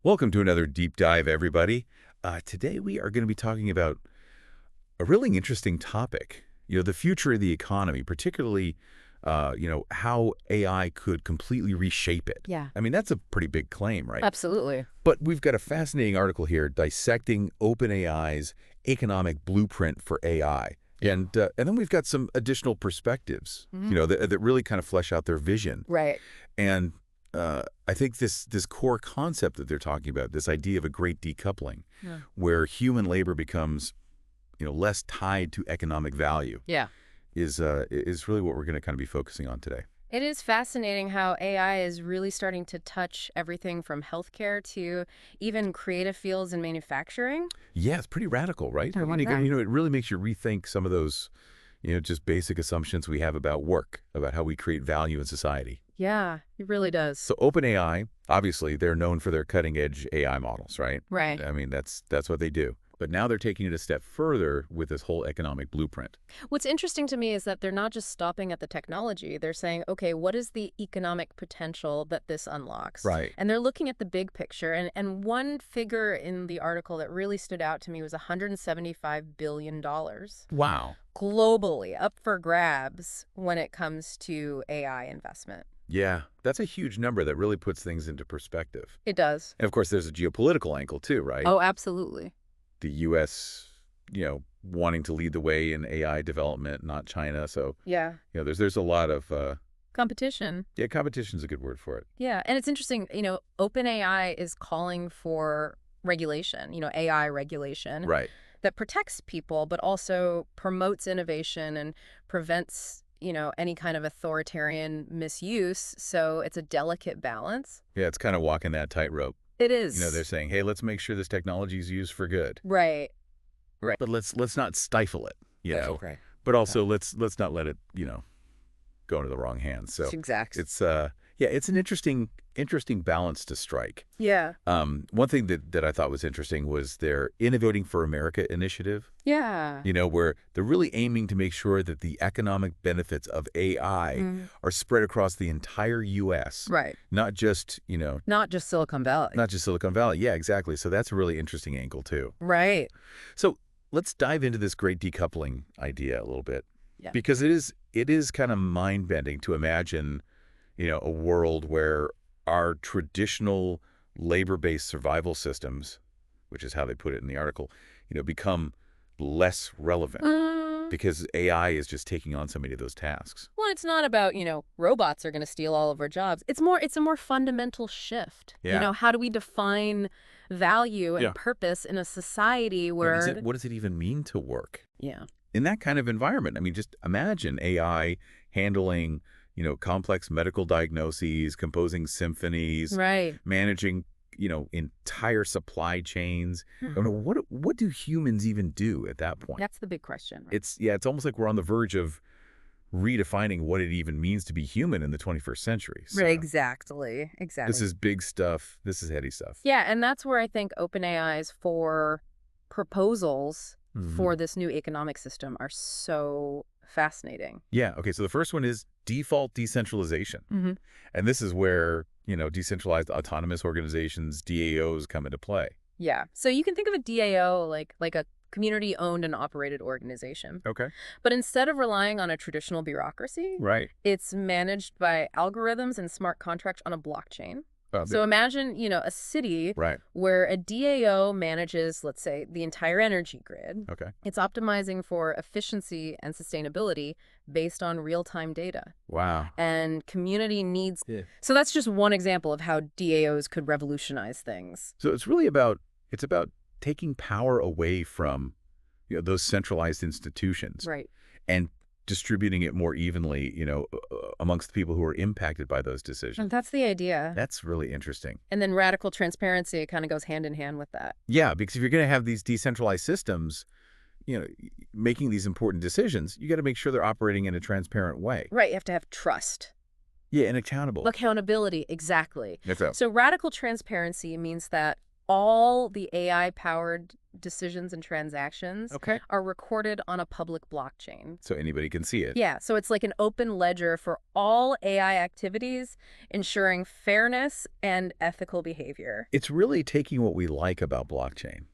Welcome to another deep dive, everybody. Today we are going to be talking about a really interesting topic. The future of the economy, particularly, how AI could completely reshape it. Yeah, I mean, that's a pretty big claim, right? absolutely. But we've got a fascinating article here dissecting OpenAI's economic blueprint for AI. And then we've got some additional perspectives, that really kind of flesh out their vision. Right. And I think this core concept that they're talking about, this idea of a great decoupling, Yeah. where human labor becomes, less tied to economic value, Yeah. is really what we're going to kind of be focusing on today. It is fascinating how AI is really starting to touch everything from healthcare to even creative fields and manufacturing. Yeah, it's pretty radical, right? I And wonder. it really makes you rethink some of those, just basic assumptions we have about work, about how we create value in society. Yeah, it really does. So OpenAI, obviously, they're known for their cutting-edge AI models, right? Right. I mean, that's what they do. But now they're taking it a step further with this whole economic blueprint. What's interesting to me is that they're not just stopping at the technology. They're saying, okay, what is the economic potential that this unlocks? Right. And they're looking at the big picture. And one figure in the article that really stood out to me was $175 billion Wow. globally up for grabs when it comes to AI investment. Yeah, that's a huge number that really puts things into perspective. It does. And of course, there's a geopolitical angle too, right? Oh, absolutely. The U.S., wanting to lead the way in AI development, not China. So, Yeah. there's a lot of, Competition. competition's a good word for it. Yeah. And it's interesting, OpenAI is calling for regulation, AI regulation Right. that protects people, but also promotes innovation and prevents, any kind of authoritarian misuse. So it's a delicate balance. Yeah, it's kind of walking that tightrope. It is. They're saying, hey, let's make sure this technology is used for good. Right. Right. But let's not stifle it, Right. But also let's not let it, go into the wrong hands. So Exactly. it's it's an interesting balance to strike. Yeah. One thing that I thought was interesting was their Innovating for America initiative, Yeah. where they're really aiming to make sure that the economic benefits of AI are spread across the entire U.S. Right. Not just, Not just Silicon Valley. not just Silicon Valley. Yeah, exactly. So that's a really interesting angle too. Right. So let's dive into this great decoupling idea a little bit. Yeah. Because it is kind of mind-bending to imagine, a world where our traditional labor-based survival systems, which is how they put it in the article, become less relevant because AI is just taking on so many of those tasks. Well, it's not about, robots are going to steal all of our jobs. It's a more fundamental shift. Yeah. How do we define value and Yeah. purpose in a society where... What does it even mean to work Yeah. in that kind of environment? I mean, just imagine AI handling, complex medical diagnoses, composing symphonies, Right. managing, entire supply chains. I mean, what do humans even do at that point? That's the big question. Right? It's almost like we're on the verge of redefining what it even means to be human in the 21st century. So Right, exactly. Exactly. this is big stuff. This is heady stuff. Yeah, and that's where I think OpenAI's four proposals for this new economic system are so fascinating. Yeah. Okay. So the first one is default decentralization. Mm-hmm. And this is where, decentralized autonomous organizations, DAOs, come into play. Yeah. So you can think of a DAO like a community-owned and operated organization. Okay. But instead of relying on a traditional bureaucracy, Right. it's managed by algorithms and smart contracts on a blockchain. So imagine, a city right. where a DAO manages, let's say, the entire energy grid. Okay. It's optimizing for efficiency and sustainability based on real-time data. Wow. And community needs... Yeah. So that's just one example of how DAOs could revolutionize things. So it's really about taking power away from, those centralized institutions. Right. And distributing it more evenly, amongst the people who are impacted by those decisions. And that's the idea. That's really interesting. And then radical transparency kind of goes hand in hand with that. Yeah, because if you're going to have these decentralized systems, making these important decisions, you got to make sure they're operating in a transparent way. Right. You have to have trust. Yeah, and accountable. Accountability. Exactly. That's it. So radical transparency means that all the AI-powered decisions and transactions Okay. are recorded on a public blockchain. So anybody can see it. Yeah, so it's like an open ledger for all AI activities, ensuring fairness and ethical behavior. It's really taking what we like about blockchain.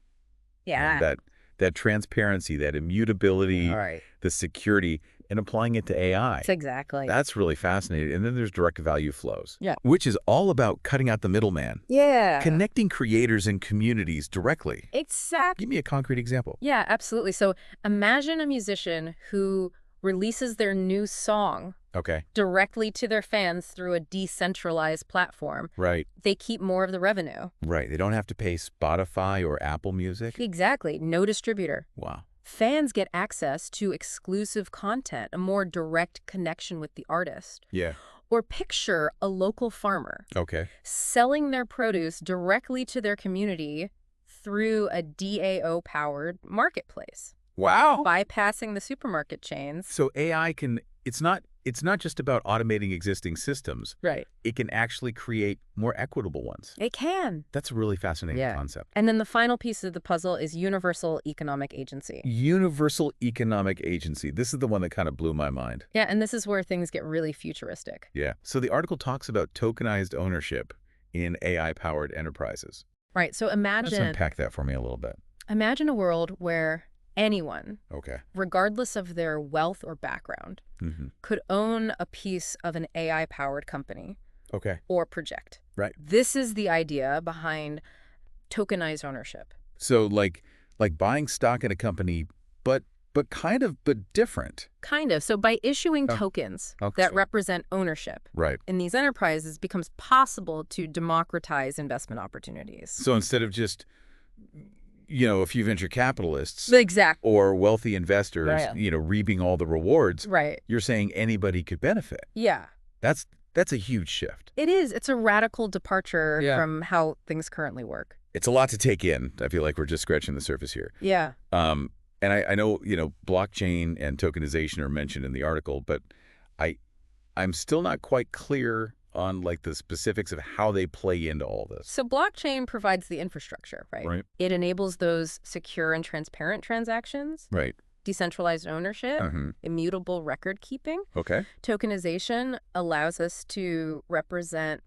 Yeah. That transparency, that immutability, All right. the security, and applying it to AI. Exactly. That's really fascinating. And then there's direct value flows, Yeah. which is all about cutting out the middleman, Yeah. connecting creators and communities directly. Exactly. Give me a concrete example. Yeah, absolutely. So imagine a musician who releases their new song Okay. directly to their fans through a decentralized platform. Right. They keep more of the revenue. Right. They don't have to pay Spotify or Apple Music. Exactly. No distributor. Wow. Fans get access to exclusive content, a more direct connection with the artist. Yeah. Or picture a local farmer Okay. selling their produce directly to their community through a DAO-powered marketplace, Wow. bypassing the supermarket chains. So AI can, it's not just about automating existing systems. Right. It can actually create more equitable ones. It can. That's a really fascinating Yeah. concept. And then the final piece of the puzzle is universal economic agency. Universal economic agency. This is the one that kind of blew my mind. Yeah, and this is where things get really futuristic. Yeah. So the article talks about tokenized ownership in AI-powered enterprises. Right, so Let's imagine unpack that for me a little bit. a world where anyone, Okay. regardless of their wealth or background, Mm-hmm. could own a piece of an AI-powered company Okay. or project. Right. This is the idea behind tokenized ownership. So like buying stock in a company, but different. Kind of. So by issuing Oh, tokens okay. that represent ownership Right. in these enterprises, it becomes possible to democratize investment opportunities. So instead of just, a few venture capitalists Exactly. or wealthy investors, Right. reaping all the rewards, Right. you're saying anybody could benefit. Yeah. That's a huge shift. It is. It's a radical departure Yeah. from how things currently work. It's a lot to take in. I feel like we're just scratching the surface here. Yeah. And I know, blockchain and tokenization are mentioned in the article, but I'm still not quite clear on like the specifics of how they play into all this. So blockchain provides the infrastructure, right? Right. It enables those secure and transparent transactions, Right. decentralized ownership, Mm-hmm. immutable record keeping. Okay. Tokenization allows us to represent,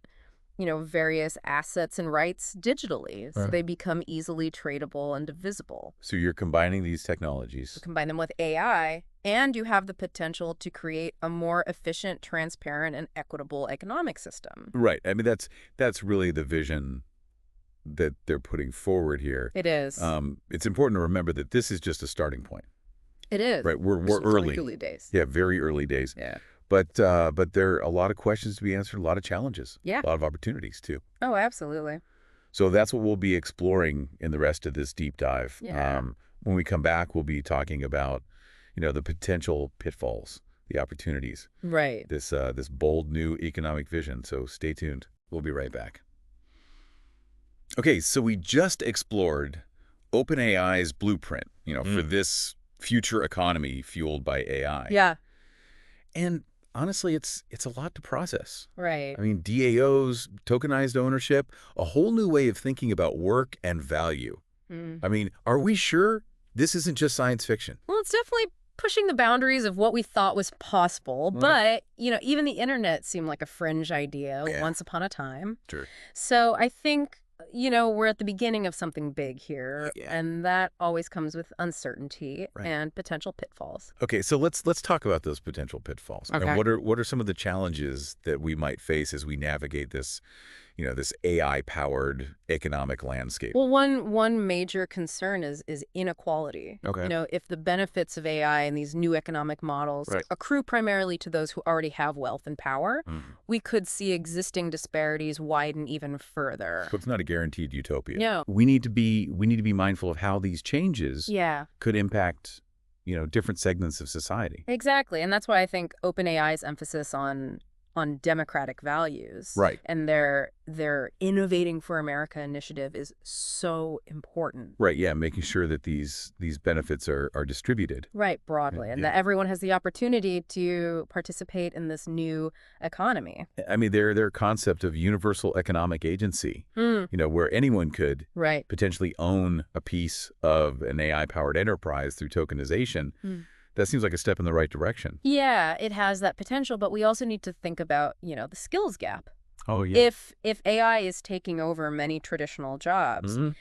various assets and rights digitally. So Right. they become easily tradable and divisible. So you're combining these technologies. Combine them with AI, and you have the potential to create a more efficient, transparent, and equitable economic system. Right. I mean, that's really the vision that they're putting forward here. It is. It's important to remember that this is just a starting point. It is. Right. We're It's early. early days. Yeah, very early days. Yeah. But there are a lot of questions to be answered, a lot of challenges, Yeah. a lot of opportunities too. Oh, absolutely. So that's what we'll be exploring in the rest of this deep dive. Yeah. When we come back, we'll be talking about, the potential pitfalls, the opportunities, Right. this bold new economic vision. So stay tuned. We'll be right back. Okay, so we just explored OpenAI's blueprint, for this future economy fueled by AI. Yeah. And honestly, it's a lot to process. Right. I mean, DAOs, tokenized ownership, a whole new way of thinking about work and value. Mm. I mean, are we sure this isn't just science fiction? Well, it's definitely pushing the boundaries of what we thought was possible. But, even the internet seemed like a fringe idea once upon a time. Sure. So I think, we're at the beginning of something big here. Yeah. And that always comes with uncertainty Right. and potential pitfalls. Okay, so let's talk about those potential pitfalls. Okay. And what are some of the challenges that we might face as we navigate this, this AI-powered economic landscape? Well, one major concern is inequality. Okay. If the benefits of AI and these new economic models Right. accrue primarily to those who already have wealth and power, we could see existing disparities widen even further. So it's not a guaranteed utopia. No. We need to be mindful of how these changes Yeah, could impact, different segments of society. exactly. And that's why I think OpenAI's emphasis on on democratic values. Right. And their Innovating for America initiative is so important. Right, yeah, making sure that these benefits are distributed. Right, broadly, and Yeah. that everyone has the opportunity to participate in this new economy. I mean, their concept of universal economic agency, Hmm. where anyone could Right. potentially own a piece of an AI-powered enterprise through tokenization, Hmm. that seems like a step in the right direction. Yeah, it has that potential, but we also need to think about, the skills gap. Oh, yeah. If AI is taking over many traditional jobs, Mhm.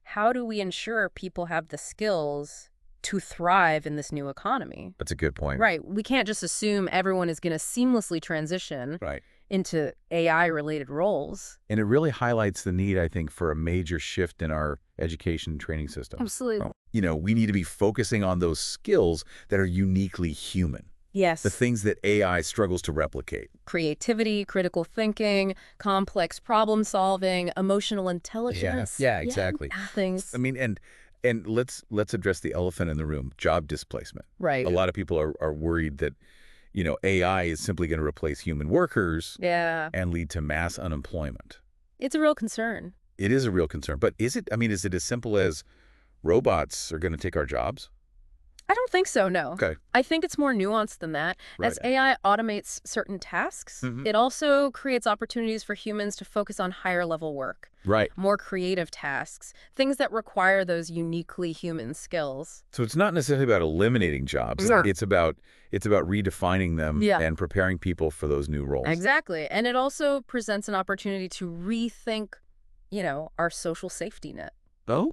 how do we ensure people have the skills to thrive in this new economy? That's a good point. Right. We can't just assume everyone is going to seamlessly transition Right. into AI-related roles. And it really highlights the need, I think, for a major shift in our education and training systems. Absolutely. We need to be focusing on those skills that are uniquely human, Yes. the things that AI struggles to replicate. Creativity, critical thinking, complex problem solving, emotional intelligence. Yeah, exactly. Things. I mean, and let's address the elephant in the room, job displacement. Right. A lot of people are worried that, AI is simply going to replace human workers Yeah. and lead to mass unemployment. It's a real concern. It is a real concern. But is it as simple as robots are going to take our jobs? I don't think so, no. Okay. I think it's more nuanced than that. Right. As AI automates certain tasks, Mhm. it also creates opportunities for humans to focus on higher level work, Right. more creative tasks, things that require those uniquely human skills. So it's not necessarily about eliminating jobs. Yeah. It's about redefining them Yeah. and preparing people for those new roles. Exactly. And it also presents an opportunity to rethink, our social safety net. Oh?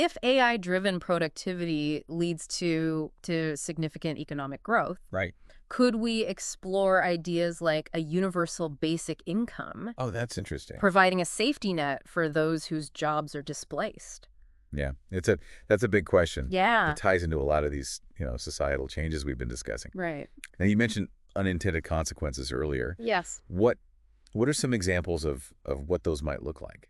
If AI-driven productivity leads to significant economic growth, Right. could we explore ideas like a universal basic income, Oh, that's interesting. providing a safety net for those whose jobs are displaced? Yeah. That's a big question. Yeah. It ties into a lot of these, societal changes we've been discussing. Right. Now, you mentioned unintended consequences earlier. Yes. What are some examples of what those might look like?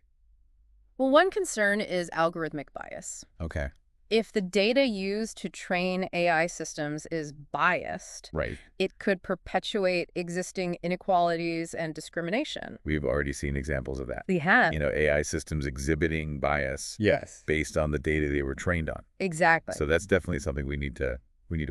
Well, one concern is algorithmic bias. Okay. If the data used to train AI systems is biased, Right. it could perpetuate existing inequalities and discrimination. We've already seen examples of that. We have. AI systems exhibiting bias Yes. based on the data they were trained on. Exactly. So that's definitely something we need to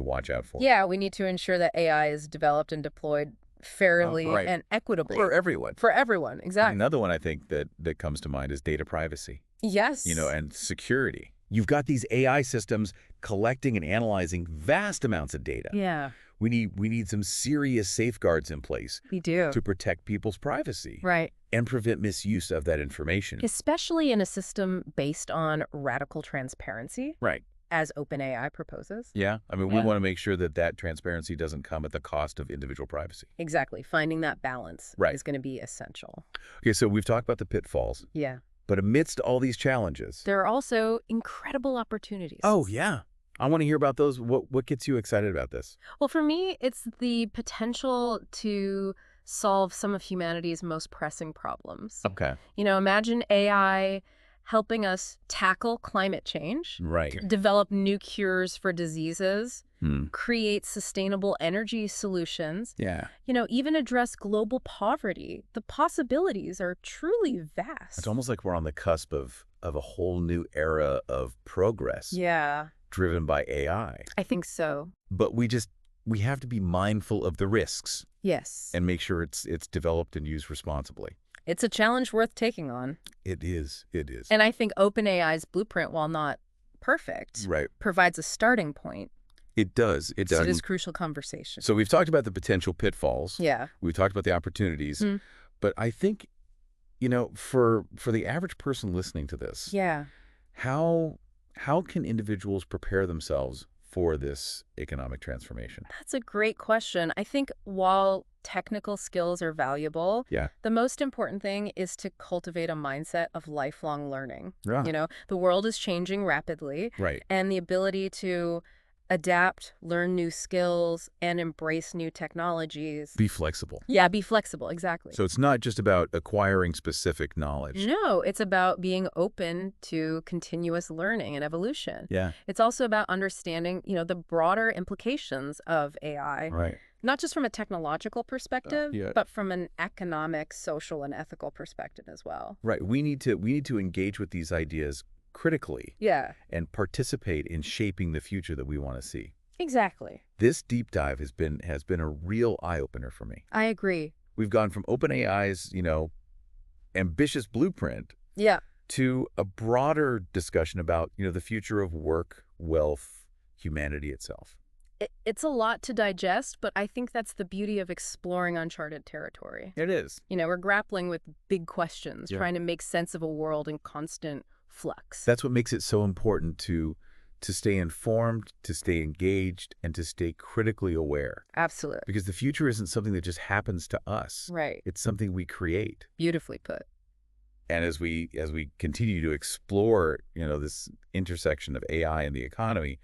watch out for. Yeah, we need to ensure that AI is developed and deployed fairly right. and equitably. For everyone. For everyone, exactly. Another one I think that comes to mind is data privacy, Yes. and security. You've got these AI systems collecting and analyzing vast amounts of data. Yeah, We need some serious safeguards in place we do. to protect people's privacy Right. and prevent misuse of that information. Especially in a system based on radical transparency, Right. as OpenAI proposes. Yeah. I mean, we Yeah. want to make sure that transparency doesn't come at the cost of individual privacy. Exactly. Finding that balance Right. is going to be essential. Okay, so we've talked about the pitfalls, Yeah. but amidst all these challenges. There are also incredible opportunities. Oh, yeah. I want to hear about those. What gets you excited about this? Well, for me, it's the potential to solve some of humanity's most pressing problems. Okay. Imagine AI helping us tackle climate change, Right. develop new cures for diseases, Hmm. create sustainable energy solutions, Yeah. even address global poverty. The possibilities are truly vast. It's almost like we're on the cusp of a whole new era of progress Yeah, driven by AI. I think so. But we have to be mindful of the risks Yes. and make sure it's developed and used responsibly. It's a challenge worth taking on. It is. It is. And I think OpenAI's blueprint, while not perfect, Right. provides a starting point It does. It to does. this crucial conversation. So we've talked about the potential pitfalls. Yeah. We've talked about the opportunities. Mm. But I think, for the average person listening to this, Yeah. how can individuals prepare themselves for this economic transformation? That's a great question. I think while technical skills are valuable, Yeah. the most important thing is to cultivate a mindset of lifelong learning. Yeah. The world is changing rapidly, Right. and the ability to adapt, learn new skills, and embrace new technologies. Be flexible. Yeah, be flexible, exactly. So it's not just about acquiring specific knowledge. No, it's about being open to continuous learning and evolution. Yeah. It's also about understanding, the broader implications of AI. Right. Not just from a technological perspective, Yeah. but from an economic, social, and ethical perspective as well. Right. We need to engage with these ideas critically Yeah, and participate in shaping the future that we want to see. exactly. This deep dive has been a real eye-opener for me. I agree. We've gone from OpenAI's, ambitious blueprint Yeah. to a broader discussion about, the future of work, wealth, humanity itself. It's a lot to digest, but I think that's the beauty of exploring uncharted territory. It is. We're grappling with big questions, Yeah. trying to make sense of a world in constant flux. That's what makes it so important to stay informed, to stay engaged, and to stay critically aware. Absolutely. Because the future isn't something that just happens to us. Right. It's something we create. Beautifully put. And as we continue to explore, this intersection of AI and the economy,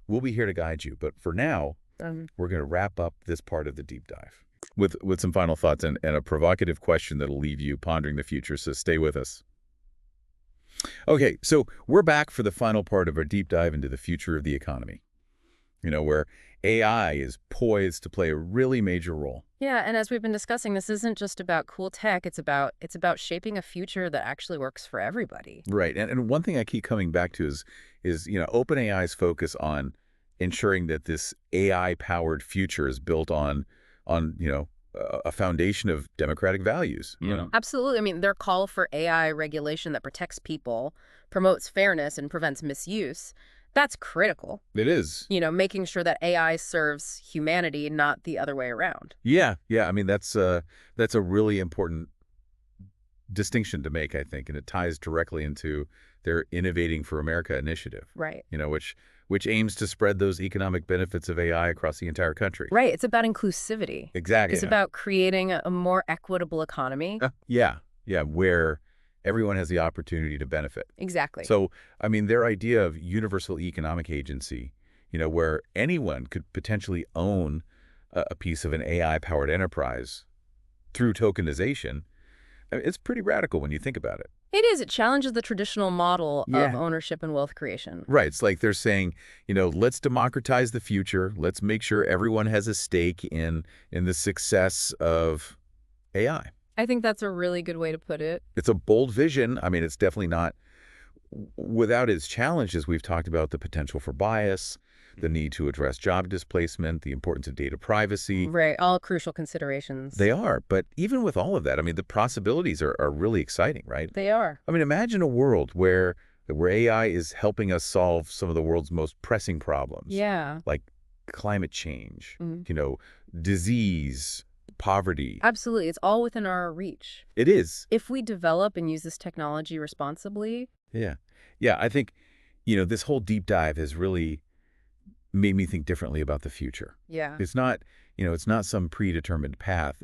we'll be here to guide you. But for now, we're going to wrap up this part of the deep dive with some final thoughts and a provocative question that'll leave you pondering the future. So stay with us. Okay, so we're back for the final part of our deep dive into the future of the economy, where AI is poised to play a really major role. Yeah, and as we've been discussing, this isn't just about cool tech. It's about shaping a future that actually works for everybody. Right. And one thing I keep coming back to is OpenAI's focus on ensuring that this AI-powered future is built on a foundation of democratic values. Absolutely. I mean, their call for AI regulation that protects people, promotes fairness, and prevents misuse, that's critical. It is. Making sure that AI serves humanity, not the other way around. Yeah. I mean, that's a really important distinction to make, I think, and it ties directly into their Innovating for America initiative. Right. Which aims to spread those economic benefits of AI across the entire country. Right. It's about inclusivity. Exactly. It's about creating a more equitable economy. Yeah, where everyone has the opportunity to benefit. Exactly. So, I mean, their idea of universal economic agency, where anyone could potentially own a piece of an AI-powered enterprise through tokenization, I mean, it's pretty radical when you think about it. It is. It challenges the traditional model Yeah. of ownership and wealth creation. Right. It's like they're saying, let's democratize the future. Let's make sure everyone has a stake in the success of AI. I think that's a really good way to put it. It's a bold vision. I mean, it's definitely not without its challenges. We've talked about the potential for bias, the need to address job displacement, the importance of data privacy. Right. All crucial considerations. They are. But even with all of that, I mean, the possibilities are really exciting, right? They are. I mean, imagine a world where AI is helping us solve some of the world's most pressing problems. Yeah. Like climate change, Mhm. Disease, poverty. Absolutely. It's all within our reach. It is. If we develop and use this technology responsibly. Yeah. I think, this whole deep dive has really made me think differently about the future. Yeah. It's not some predetermined path.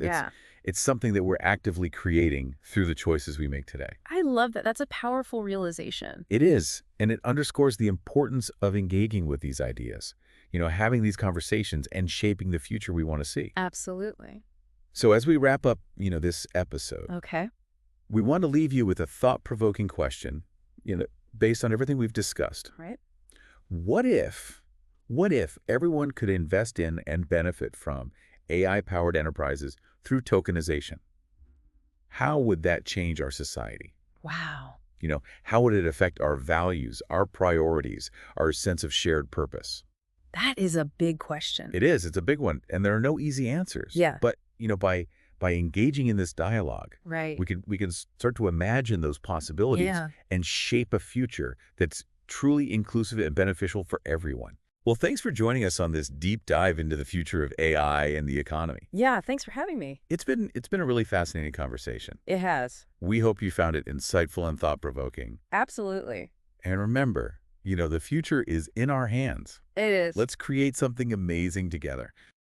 It's something that we're actively creating through the choices we make today. I love that. That's a powerful realization. It is, and it underscores the importance of engaging with these ideas, having these conversations and shaping the future we want to see. Absolutely. So as we wrap up, this episode, Okay. we want to leave you with a thought-provoking question, based on everything we've discussed. Right. What if everyone could invest in and benefit from AI-powered enterprises through tokenization? How would that change our society? Wow. How would it affect our values, our priorities, our sense of shared purpose? That is a big question. It is. It's a big one, and there are no easy answers. Yeah. But, by engaging in this dialogue, Right. we can start to imagine those possibilities and shape a future that's truly inclusive and beneficial for everyone. Well, thanks for joining us on this deep dive into the future of AI and the economy. Yeah. Thanks for having me. It's been a really fascinating conversation. It has. We hope you found it insightful and thought-provoking. Absolutely. And remember, the future is in our hands. It is. Let's create something amazing together.